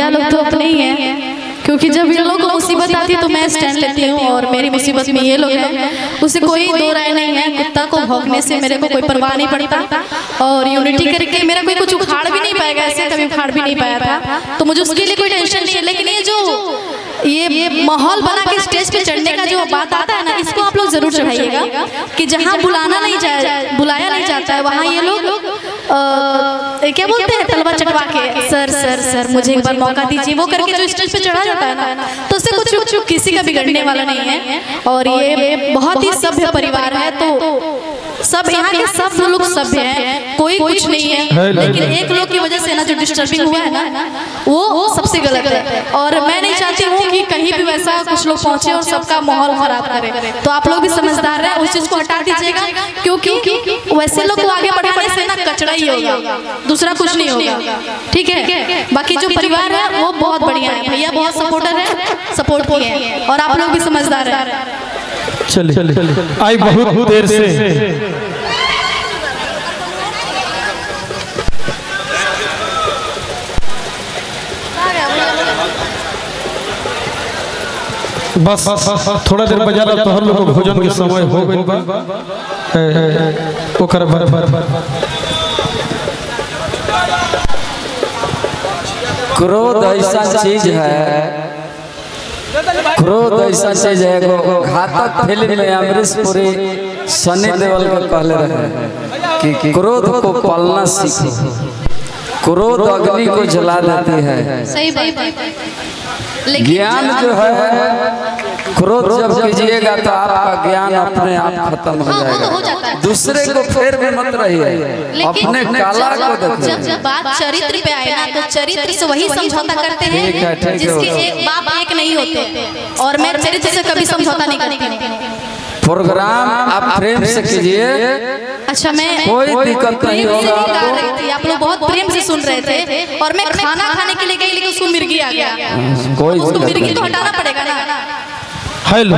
भैया लोग तो अपने ही हैं, क्योंकि जब इन लोगों को मुसीबत आती है तो मैं स्टैंड लेती हूँ और मेरी मुसीबत में ये लोग हैं, उससे कोई दो राय नहीं है। कुत्ता को भौंकने से मेरे को कोई परवाह नहीं पड़ता और यूनिटी करके मेरा कोई कुछ उखाड़ भी नहीं पाएगा, ऐसे कभी उखाड़ भी नहीं पाया था, तो मुझे उसके लिए कोई टेंशन नहीं है। लेकिन ये माहौल बना के स्टेज पे चढ़ने का जो बात आता है ना, इसको आप लोग जरूर चढ़ाइएगा कि जहाँ बुलाया नहीं जाता है वहाँ ये लोग क्या बोलते हैं, तलवा चटवा के सर सर सर मुझे एक बार मौका दीजिए, वो करके जो स्टेज पे चढ़ा जाता है ना, तो उससे कुछ किसी का बिगड़ने वाला नहीं है। और ये बहुत ही सभ्य परिवार है, तो सब यहाँ के सब लोग सभ्य हैं, कोई कुछ नहीं है। लेकिन एक लोग की वजह से ना जो डिस्टर्बिंग हुआ है ना, वो सबसे गलत है। और मैं नहीं चाहती हूँ कि कहीं भी वैसा कुछ लोग पहुँचे और सबका माहौल खराब करे। तो आप लोग भी समझदार हैं, उस चीज को हटा दीजिएगा, क्योंकि वैसे लोग को आगे बढ़ाने से ना कचड़ा ही होगा, दूसरा कुछ नहीं होगा। ठीक है, बाकी जो परिवार है वो बहुत बढ़िया है, भैया बहुत सपोर्टर है, सपोर्ट किए हैं, और आप लोग भी समझदार हैं। चलिए आई बहुत देर से बस थोड़ा देर बजा रहा तो हर लोग भोजन के समय हो गई बा ओकर क्रोध ऐसा चीज है, क्रोध ऐसा चीज है। घातक फिल्म में अमरीश पुरी सनी देओल को कहले रहे कि क्रोध को पालना सीखो, क्रोध अग्नि को जला देती है। सही बात। ज्ञान जो है, क्रोध जब कीजिएगा तो आपका ज्ञान अपने आप खत्म हो जाएगा। दूसरे को फेर में मत रहिए, अपने कला को देखिए। जब बात चरित्र पे आए ना, तो चरित्र से वही समझौता करते हैं जिसके एक बाप एक नहीं होते, और मैं चरित्र से कभी समझौता नहीं करती। प्रोग्राम आप प्रेम से कीजिए। अच्छा, मैं कोई दिक्कत नहीं होगा आपको। आप लोग बहुत प्रेम से सुन रहे थे और मैं खाना खाने के लिए गई, लेकिन उसको मिर्गी आ गया, कोई उसको मिर्गी तो हटाना पड़ेगा ना। हेलो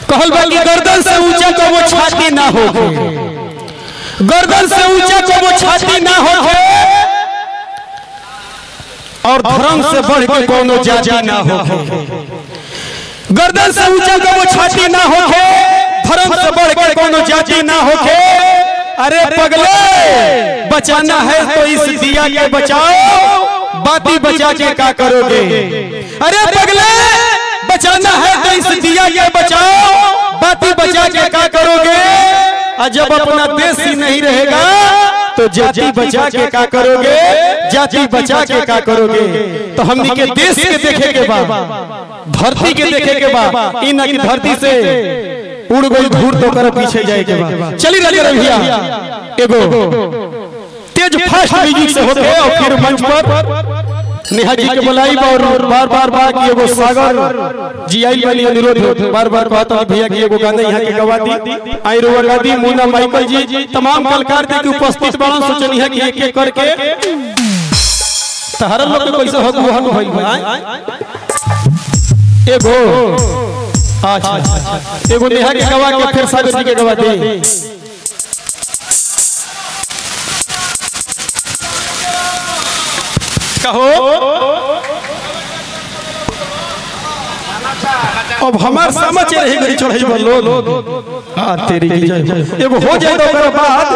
कहल बा कि गर्दन से ऊंचा को वो छाती ना हो, गर्दन से ऊंचा को वो छाती ना हो, और धर्म से बढ़ के कोनो जाति ना हो। गर्दन से ऊंचा को वो छाती ना हो, धर्म से बढ़ के कोनो जाति ना हो। अरे पगले, बचाना है तो इस दिया के बचाओ, बाती बचा के क्या करोगे। अरे पगले, बचाना है तो इस दिया के बचाओ, बाती बचा के क्या करोगे। और जब अपना देश ही नहीं रहेगा तो जाति बचा के क्या करोगे, जाति बचा के क्या करोगे। तो हमनी के देश के देखे के बाद, धरती के देखे के बाद, इन की धरती से उड़ गई धूल तो कर पीछे जाए के बाद। चली रही भैया एगो तेज फास्ट म्यूजिक से होते हैं, और फिर मंच पर नेहा जी के बुलाई और बार कि एगो सागर जी आई वाली अनुरोध बार कहता हूं भैया कि एगो गाना यहाँ के गवा दी। आई रोगा दी मुन्ना माइकल जी, तमाम कलाकार के उपस्थित बड़ा सोचनी है कि एक करके तहरा लोग के कैसे हो हन होई भाई। एगो अच्छा एगो नेहा के गवा के फिर सागर जी के गवा दी। कहो अब हमार समझ रही गई चढ़ाई बोलो। हां तेरी की जय एगो हो जाए तो ओकर बाद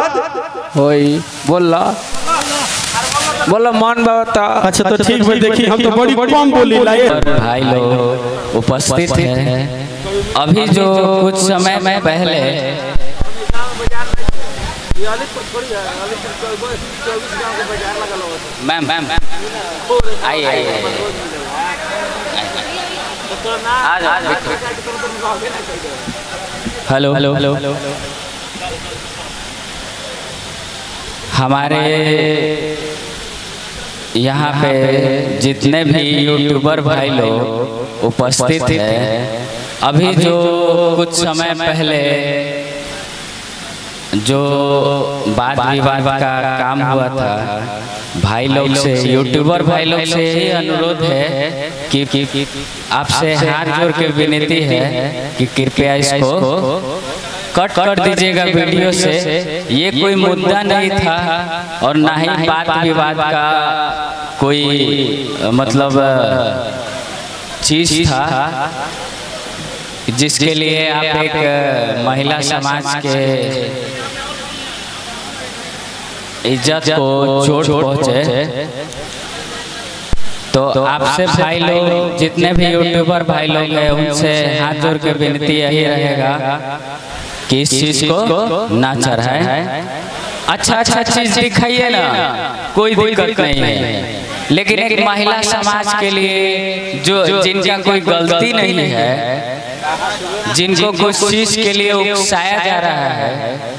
होई बोला मन बता। अच्छा तो ठीक है, देखिए हम तो बड़ी कम बोली लाए। भाई लोग उपस्थित हैं, अभी जो कुछ समय में पहले मैम आइए हेलो हमारे यहाँ पे जितने भी यूट्यूबर भाई लोग उपस्थित हैं, अभी जो कुछ समय पहले जो वाद विवाद का काम हुआ था, भाई लोग से, यूट्यूबर भाई लोग से यही अनुरोध है कि आपसे हाथ जोड़ के विनती है कि कृपया इसको कट कर दीजिएगा वीडियो से। ये कोई मुद्दा नहीं था और ना ही बात विवाद का कोई मतलब चीज था जिसके लिए आप एक महिला समाज के इज्जत को चोट पहुंचे। तो आपसे भाई लोग जितने भी यूट्यूबर भाई लोग हैं उनसे हाथ जोड़ के विनती यही रहेगा कि इस चीज को ना चढ़ाएं। अच्छा चीज दिखाइए ना, कोई दिक्कत नहीं है, लेकिन एक महिला समाज के लिए जो जिनका कोई गलती नहीं है, जिनको कुछ चीज के लिए उकसाया जा रहा है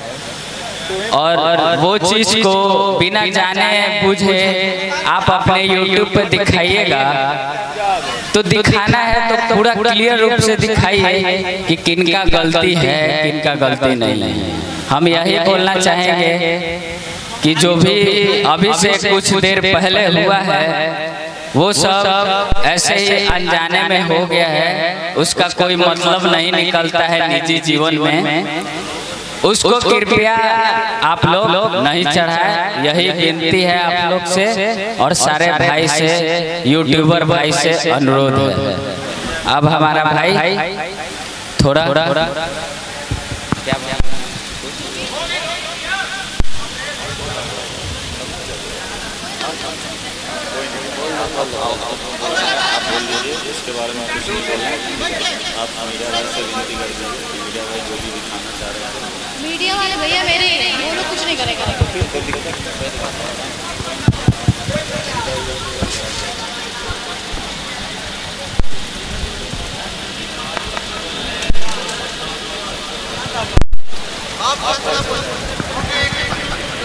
और वो चीज को बिना जाने बूझे आप अपने YouTube पे दिखाइएगा, तो दिखाना है तो पूरा क्लियर रूप से दिखाइए कि किनका गलती है किनका गलती नहीं है। हम यही बोलना चाहेंगे कि जो भी अभी से कुछ देर पहले हुआ है वो सब ऐसे ही अनजाने में हो गया है, उसका कोई मतलब नहीं निकलता है निजी जीवन में। उसको कृपया आप लोग नहीं चढ़ाए, यही विनती है आप लोग से और सारे भाई से, यूट्यूबर भाई से अनुरोध है। अब हमारा भाई थोड़ा इसके बारे में कुछ नहीं बोलना, आप मीडिया वाले से विनती कर दीजिए कि मीडिया वाले जो भी दिखाना चाह रहे हैं, मीडिया वाले भैया मेरे वो लोग कुछ नहीं करेगा।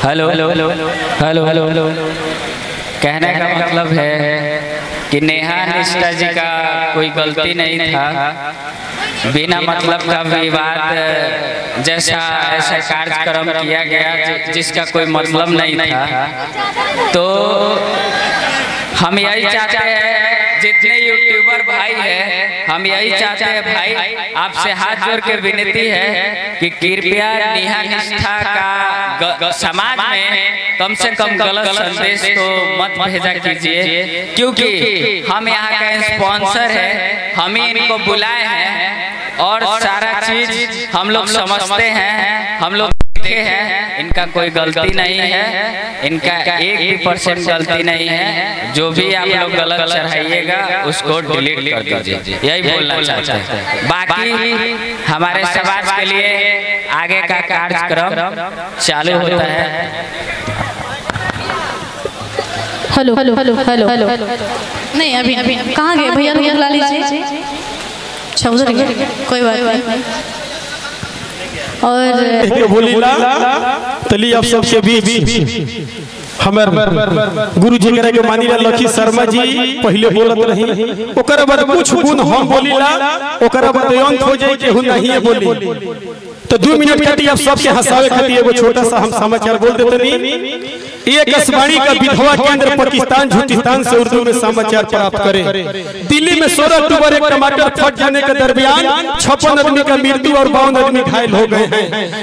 हेलो हेलो हेलो हेलो कहने का मतलब है कि नेहा निष्ठा जी का कोई गलती नहीं था, बिना मतलब का विवाद जैसा ऐसा कार्यक्रम किया गया जिसका कोई मतलब नहीं था। तो हम यही चाहते हैं जितने यूट्यूबर भाई हैं, हम यही चाहते हैं भाई आपसे हाथ जोड़ के विनती है कि कृपया नेहा निष्ठा का समाज में कम से कम गलत संदेश तो मत भेजा कीजिए, क्योंकि हम यहाँ का स्पॉन्सर है, हम ही इनको बुलाए हैं और सारा चीज हम लोग समझते हैं, हम लोग देखे हैं, इनका कोई गलती नहीं है, इनका 1% गलती नहीं है। जो भी आप लोग गलत चढ़ाइएगा उसको डिलीट कर दीजिए, यही बोलना चाहते हैं। बाकी हमारे समाज के लिए आगे का कार्यक्रम चालू होता है। Hello hello hello hello hello नहीं अभी अभी कहाँ गए भैया, लोग बुला लीजिए। अच्छा उधर कोई बात नहीं। और बोलीला तली आप सबके बीच हमर गुरु जी करे के मानी लखी शर्मा जी पहले बोलत रही, ओकर बाद कुछ गुण हम बोलीला, ओकर बाद अंत हो जाए केहू नहीं बोली। तो 2 मिनट खातिर आप सबके हंसावे खातिर एगो छोटा सा हम समाचार बोल देते नहीं। एक आसमानी का विधवा केंद्र पाकिस्तान झूठिस्तान से उर्दू में समाचार प्राप्त करे। दिल्ली में 16 अक्टूबर एक टमाटर फट जाने के दरमियान 56 आदमी का मृत्यु और 52 आदमी घायल हो गए हैं।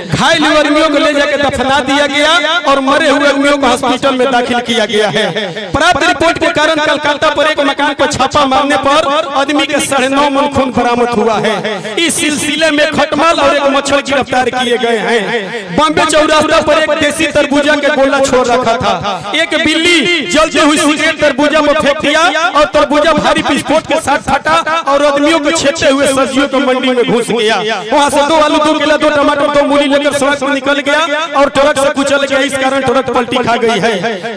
घायल हुए आदमियों को ले जाकर दफना दिया गया और मरे हुए आदमियों को हॉस्पिटल में दाखिल किया गया है। प्राप्त रिपोर्ट के कारण कलकत्ता पर एक मकान पर छापा मारने पर आदमी के 9.5 मन खून बरामद हुआ है। इस सिलसिले में खटमल और एक मच्छर गिरफ्तार किए गए हैं। बॉम्बे चौरास्ता पर एक देसी तरबूजा के गोला छोड़ रखा था। एक बिल्ली जलती हुई सिगरेट तरबूजा में फेंक दिया और तरबूजा भारी विस्फोट के साथ फटा और आदमियों को छेदते हुए सब्जियों की मंडी में घुस गया। वहां से 2 आलू 2 केला 2 टमाटर 2 मूली लेकर सड़क पर निकल गया और ट्रक से कुचल गया। इस कारण ट्रक पलटी खा गई है।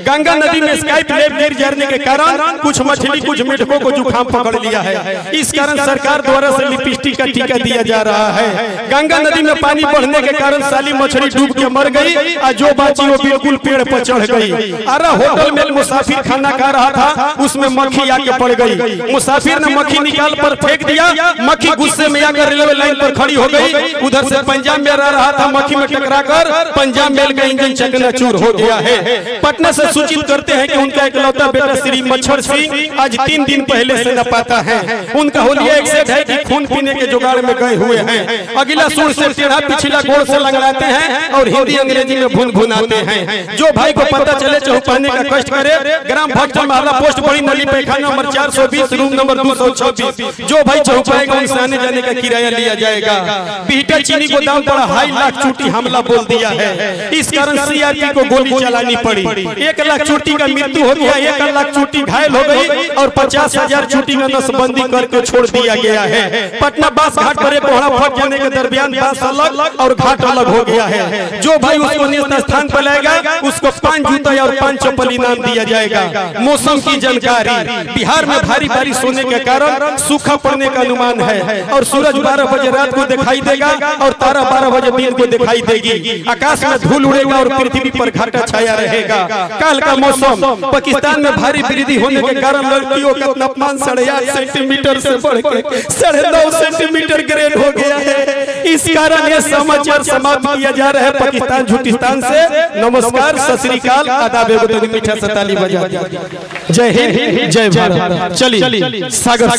गंगा नदी में स्काई प्लेट गिर जाने के कारण कुछ मछली कुछ मेढकों को जुकाम पकड़ लिया है। इस कारण सरकार द्वारा से लिपस्टिक का टीका दिया जा रहा है। गंगा नदी में पानी बढ़ने के कारण साली मछली डूब के मर गई और जो बाची वो बिल्कुल पेड़ पर चढ़ गई। अरे होटल में मुसाफिर खाना खा रहा था, उसमें मक्खी आके पड़ गई। मुसाफिर ने मक्खी निकाल पर फेंक दिया। मक्खी गुस्से में आकर रेलवे लाइन पर खड़ी हो गई। उधर से पंजाब में रह रहा था, मक्खी में टकराकर पंजाब मेल का इंजन चकनाचूर हो गया है। पटना से सूचित करते हैं कि उनका इकलौता बेटा श्री मच्छर सिंह आज 3 दिन पहले से न पाता है। उनका होलिया एक्सीडेंट है कि खून पीने के जुगाड़ में गए हुए हैं। अगला सुर से टेढ़ा पिछला गोड़ से लंगड़ाते हैं और हिंदी अंग्रेजी में भुनभुनाते हैं। जो भाई को पता चले चौपाने का कष्ट करे, ग्राम भक्तन महला पोस्ट बड़ी नली पैखाना नंबर 420 रूम नंबर 226। जो भाई चौपाएगा उनसे आने जाने का किराया लिया जाएगा। बीटा चीनी गोदाम पर हाई लाख चोटी हमला बोल दिया है। इस कारण सीआरपी को गोली चलानी पड़ी। 1 लाख चोटी का मृत्यु हो गया, 1 लाख चोटी घायल हो गई और 50,000 चोटी में नसबंदी करके छोड़ दिया गया है। पटना बास घाट पर एक कोहड़ा फट जाने के दरमियान बास अलग और घाट अलग हो गया है। जो भाई उसको नियत स्थान पर लाएगा उसको 5 जूता और 5 चप्पल इनाम दिया जाएगा। मौसम की जानकारी, बिहार में भारी बारिश होने के कारण सूखा पड़ने का अनुमान है और सूरज 12 बजे रात को दिखाई देगा और तारा 12 बजे दिन को दिखाई देगी। आकाश में धूल उड़ेगा और पृथ्वी पर घाटा छाया रहेगा। काल का मौसम, पाकिस्तान में भारी वृद्धि होने के कारण लड़कियों का तापमान 8.5 सेंटीमीटर से बढ़ के 9.5 सेंटीमीटर ग्रेड हो गया है। इस कारण यह समाचार समाप्त किया जा रहा है पाकिस्तान झूठिस्तान से। नमस्कार, सत श्री अकाल, आदाब, मीठा से ताली बजा। जय हिंद, जय भारत। चलिए सागर